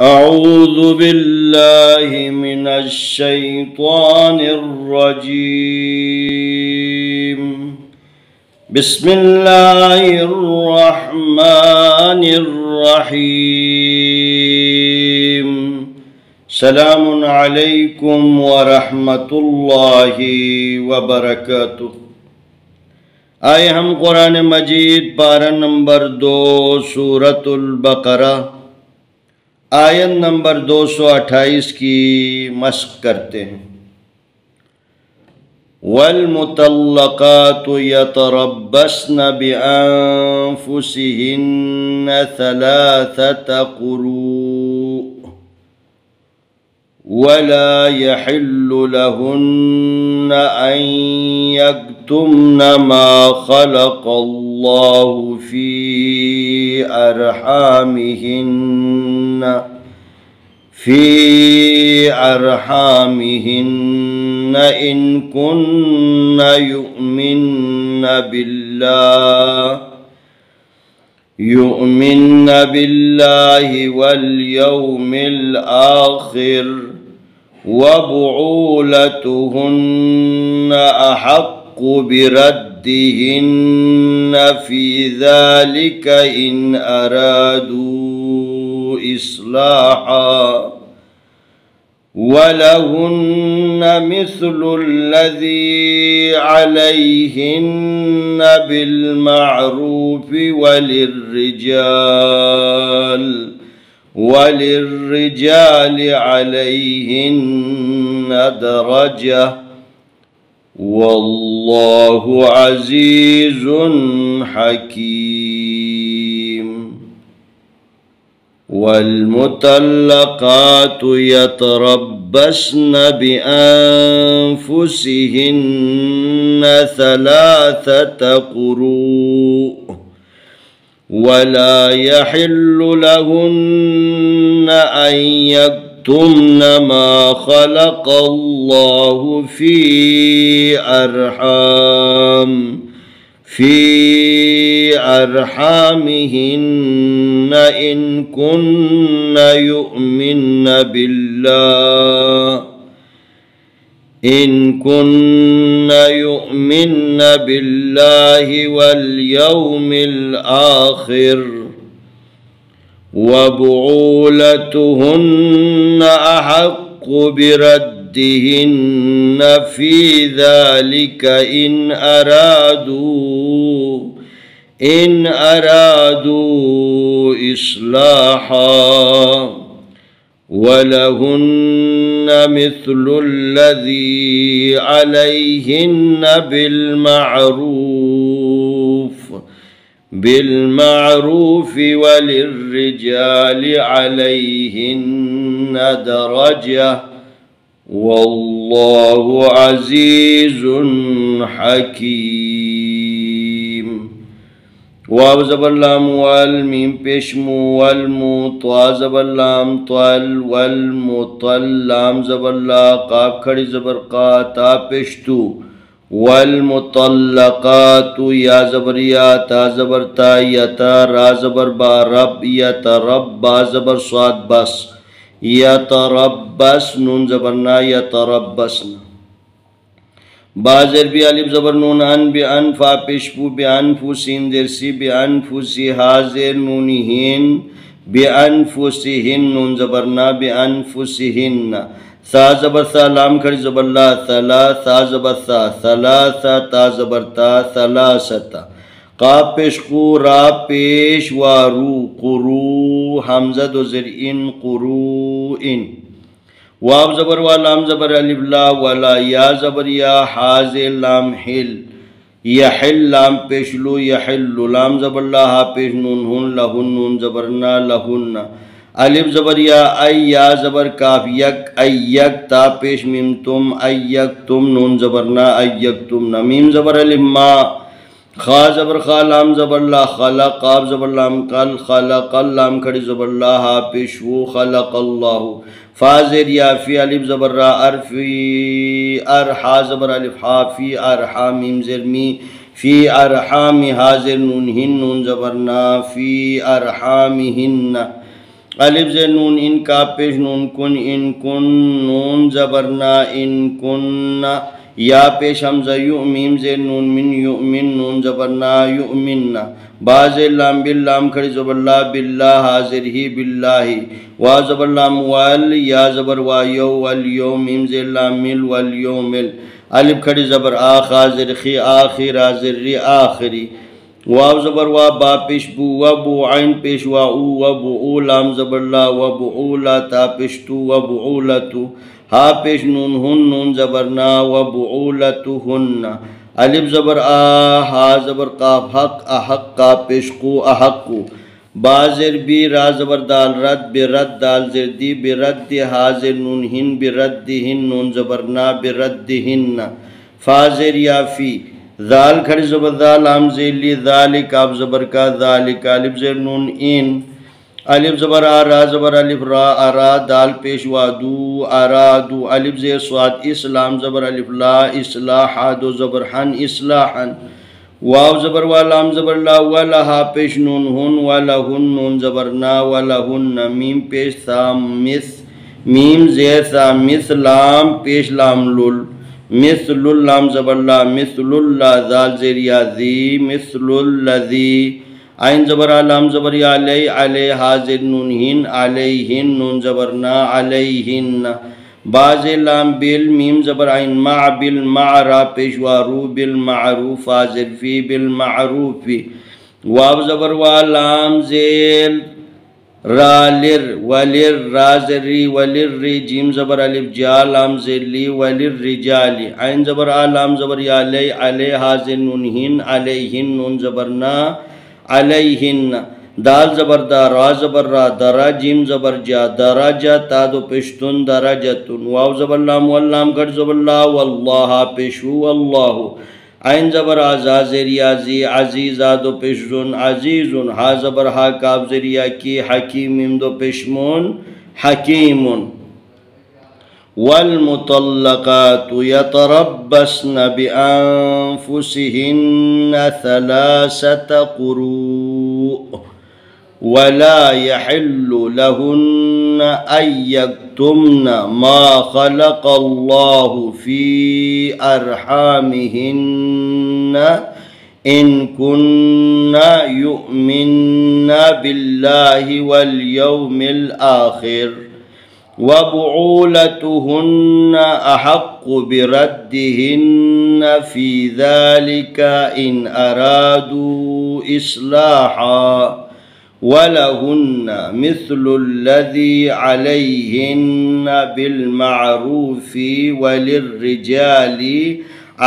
أعوذ بالله من الشيطان الرجيم. بسم الله الرحمن الرحيم. سلام عليكم ورحمة الله وبركاته. آئے ہم قرآن مجید پارہ نمبر 2 سورة البقرہ آیت نمبر 228 کی مشق کرتے ہیں۔ وَالْمُطَلَّقَاتُ يَتَرَبَّصْنَ بِأَنفُسِهِنَّ 3 قُرُوءٍ وَلَا يَحِلُّ لَهُنَّ أَن يَكْتُمْنَ مَا خَلَقَ اللَّهُ فِي أَرْحَامِهِنَّ إِن كُنَّ يُؤْمِنَّ بِاللَّهِ وَالْيَوْمِ الْآخِرِ وَبُعُولَتُهُنَّ أَحَقُّ بِرَدِّهِنَّ فِي ذَلِكَ إِنْ أَرَادُوا إِصْلَاحًا وَلَهُنَّ مِثْلُ الَّذِي عَلَيْهِنَّ بِالْمَعْرُوفِ وَلِلرِّجَالِ عَلَيْهِنَّ دَرَجَةٌ وَاللَّهُ عَزِيزٌ حَكِيمٌ. وَالْمُطَلَّقَاتُ يَتَرَبَّصْنَ بِأَنفُسِهِنَّ 3 قُرُوءٍ وَلَا يَحِلُّ لَهُنَّ أَن يَكْتُمْنَ مَا خَلَقَ اللَّهُ فِي أَرْحَامِهِنَّ إِن كُنَّ يُؤْمِنَّ بِاللَّهِ وَالْيَوْمِ الْآخِرِ وَبُعُولَتُهُنَّ أَحَقُّ بِرَدِّهِنَّ فِي ذَلِكَ إِنْ أَرَادُوا إِصْلَاحًا وَلَهُنَّ مِثْلُ الَّذِي عَلَيْهِنَّ بِالْمَعْرُوفِ وَلِلرِّجَالِ عَلَيْهِنَّ دَرَجَةٌ وَاللَّهُ عَزِيزٌ حَكِيمٌ. واو زبر لام وال میم پیشمو والمو طوا زبر لام طوال والمطل لام زبر لا قاف کھڑی زبر قا تا پیشتو والمطلقات یا زبر یا تا زبر تا یتا را زبر با رب یتربا زبر صاد بس یتربس نون زبرنا یتربسن بازر بی الف زبر نون ان بی انفا پیشپو بی انفسین درسی بی انفسی حاضر نونیہن بی انفسیہن نون زبرنا بی انفسیہن ثا زبر ثا لام کھڑی زبر لا ثلا ثا زبر ثا ثلاثا تا زبر تا ثلاثتا قاب پیش قو را پیش وارو قرو حمزہ دو زرئن قروئن واو زبر و لام زبر الف لا ولا یا زبر یا حاضر لام حل یحل لام پیش لو یحل لام زبر لا ہا پیش نون ہن لہن نون زبرنا لہن الف زبر یا ای یا زبر کاف یک ایک تا پیش میم تم ایک تم نون زبرنا ایک تم میم زبر الف ما خا زبر خا لام زبر لا خلق قاب زبر لام قل خلق لام کھڑی زبر لا ہا پیش وہ خلق اللہ فازر یا فی الف زبر را ارفی ارحا زبر الف ہا فی ارحا میم زر می فی ارحام حاضر نون ہن نون زبرنا فی ارحامہن अलिफ ज़ेर नून इन काफ पेश नून कुन इन कुन नून ज़बर ना इन कुन्ना या पेश हमज़ा यु मीम ज़ेर नून मिन युमिन नून ज़बर ना युमिन्ना बा ज़ेर लाम बिल लाम खड़ी ज़बर ला बिल्ला हाज़िर ही बिल्लाही वा ज़बर लाम वल या ज़बर वा यो वल यो मीम ज़ेर लाम मिल वल यो मिल अलिफ खड़ी ज़बर आ खाज़िर खी आखिर हाज़िर री आखिरी वाव ज़बर वा बा पेश बू व बू आइन पेश वा ऊ व बू ऊ लाम ज़बर ला व बू ऊ ला ता पेश तू व बू ऊ ला तू हा पेश नून हुन नून ज़बर ना व बू ऊ ला तू हुन्ना अलिफ ज़बर आ हा ज़बर काफ हक अहक का पेश कू अहक्कू बा ज़ेर बी रा ज़बर दाल रद बिरद दाल ज़ेर दी बिरद हा ज़ेर नून हिन बिरद हिन नून ज़बर ना बिरद हिन्ना फा ज़ेर या फी ज़ाल खड़ी ज़बर ज़ाल लाम ज़ेली ज़ालिक आप ज़बर का ज़ालिक अलिफ ज़ेर नून इन अलिफ ज़बर आ रा ज़बर अलिफ रा अरा दाल पेश वादू अरादू अलिफ ज़ेर स्वाद इस्लाम ज़बर अलिफ ला इस्लाहा दो ज़बर हन इस्लाहन वाव ज़बर वा लाम ज़बर ला वला हा पेश नून हुन वला हुन नून ज़बर ना वला हुन मीम पेश सा मिस मीम ज़ेर सा मिस लाम पेश लाम लुल मिस्लुल लाम ज़बर ला मिस्लुल ला ज़ाल ज़ेर या ज़ी मिस्लुल लज़ी आइन ज़बर आ लाम ज़बर या अलै अलै हा ज़ेर नून हिन अलैहिन नून ज़बर ना अलैहिन बा ज़ेर लाम बिल मीम ज़बर आइन मा बिल मारा पेश वा रू बिल मारूफ आ ज़ेर फी बिल मारूफी वाव ज़बर वा लाम ज़ेर रालिर वलिर राजरी वलिर री जीम ज़बर अलिफ जा लाम ज़ेली वलिर रिजाली आइन ज़बर आ लाम ज़बर या अलै अलै हाज़िर नून हिन अलैहिन नून ज़बर ना अलैहिन दाल ज़बर दा रा ज़बर रा दरा जीम ज़बर जा दराजा ता दो पेशतुन दराजतुन वाव ज़बर लाम वल्लाम गढ़ ज़बर ला वल्लाह पेशु अल्लाहु आइन ज़बर आज़ा ज़ेरियाज़ी अज़ीज़ा दो पेशुन अज़ीज़ुन हा ज़बर हा काब ज़ेरिया की हकीम दो पेशमुन हकीमुन वल्मुतल्लक़ातु यतरब्बस्न बिअन्फुसिहिन्न थलासत क़ुरू वला यहिल्लु लहुन्न अन यक्तुमन मा ख़लक़ल्लाहु फ़ी अर्हामिहिन्न इन कुन्ना युमिन्न बिल्लाहि वल यौमिल आखिर व बुऊलतुहुन्न अहक्कु बिरद्दिहिन्न फ़ी ज़ालिका इन अरादू इस्लाहा वलहुन्न मिस्लुल्लज़ी अलैहिन्न बिलमारूफ़ि वलिर्रिजालि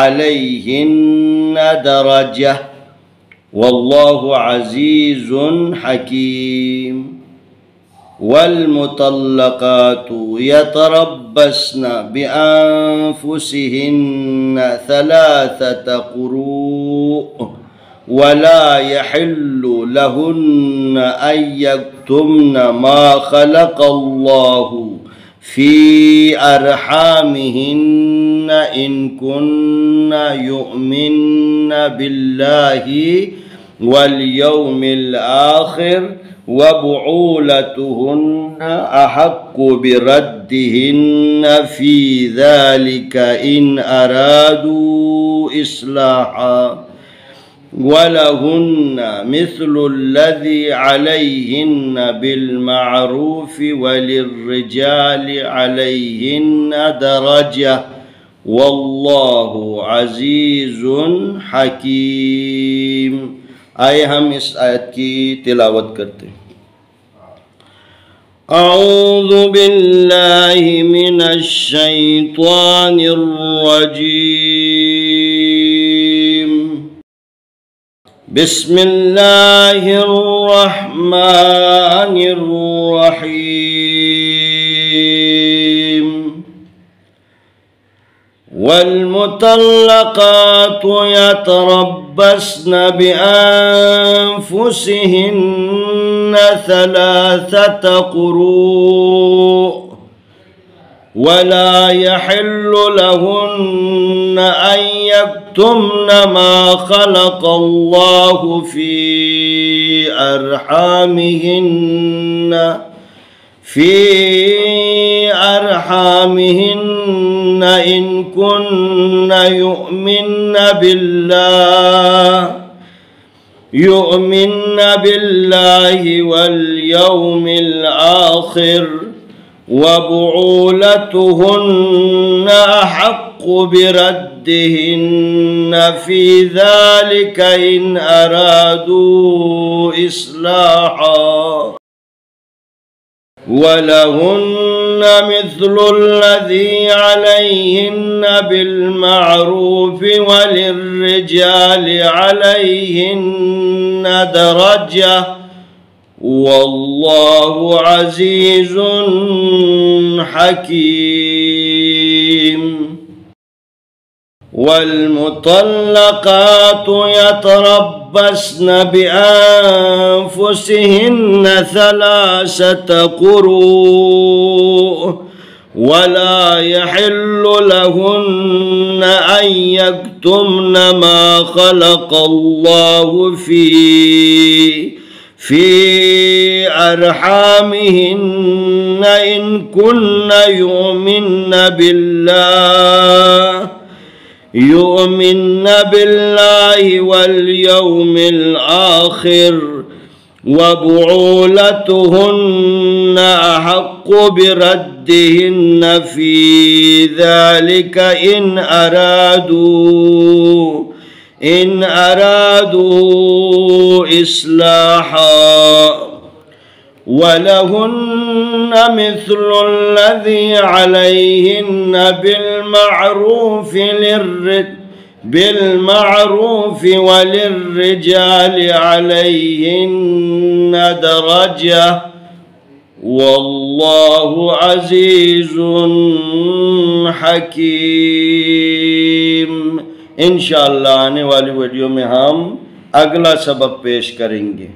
अलैहिन्न दरजह वल्लाहु अज़ीज़ुन हकीम वल्मुतल्लक़ातु यतरब्बस्न बिअन्फुसिहिन्न थलाथत क़ुरू वला यहिल्लु लहुन्न अन यक्तुमन मा ख़लक़ल्लाहु फ़ी अर्हामिहिन्न इन कुन्ना युमिन्न बिल्लाहि वल यौमिल आखिर व बुऊलतुहुन्न अहक्कु बिरद्दिहिन्न फ़ी ज़ालिका इन अरादू इस्लाहा वलहुन्न मिस्लुल्लज़ी अलैहिन्न बिलमारूफ़ि वलिर्रिजालि अलैहिन्न दरजह वल्लाहु अज़ीज़ुन हकीम। आइए हम इस आयत की तिलावत करते हैं। अऊज़ु बिल्लाहि मिनश शैतानिर रजीम बिस्मिल्लाहिर रहमानिर रहीम वल्मुतल्लक़ातु यतरब्बस्न बिअन्फुसिहिन्न थलाथत क़ुरू वला यहिल्लु लहुन्न अन यक्तुमन मा ख़लक़ल्लाहु फ़ी अर्हामिहिन्न फी अरहामिहिन्न इन कुन्न युमिन्न बिल्लाहि वल यौमिल आखिर व बुऊलतुहुन्न अहक्कु बिरद्दिहिन्न फी ज़ालिका इन अरादू इस्लाहा वलहुन्न मिस्लुल्लज़ी अलैहिन्न बिल्मअरूफ़ वलिर्रिजालि अलैहिन्न दरजा वल्लाहु अज़ीज़ुन हकीम। वल्मुतल्लक़ातु यतरब्बस्न बिअन्फुसिहिन्न सलासत क़ुरूअ वला यहिल्लु लहुन्न अन यक्तुमन मा ख़लक़ल्लाहु फी अरहामिहिन्न इन कुन्न युमिन्न बिल्लाहि वल यौमिल आखिर व बुऊलतुहुन्न अहक्कु बिरद्दिहिन्न फी ज़ालिका इन अरादू इस्लाहा वलहुन्न मिस्लुल्लज़ी अलैहिन्न बिल्मअरूफ़ वलिर्रिजालि अलैहिन्न दरजा वल्लाहु अज़ीज़ुन हकीम। इंशाअल्लाह आने वाली वीडियो में हम अगला सबक पेश करेंगे।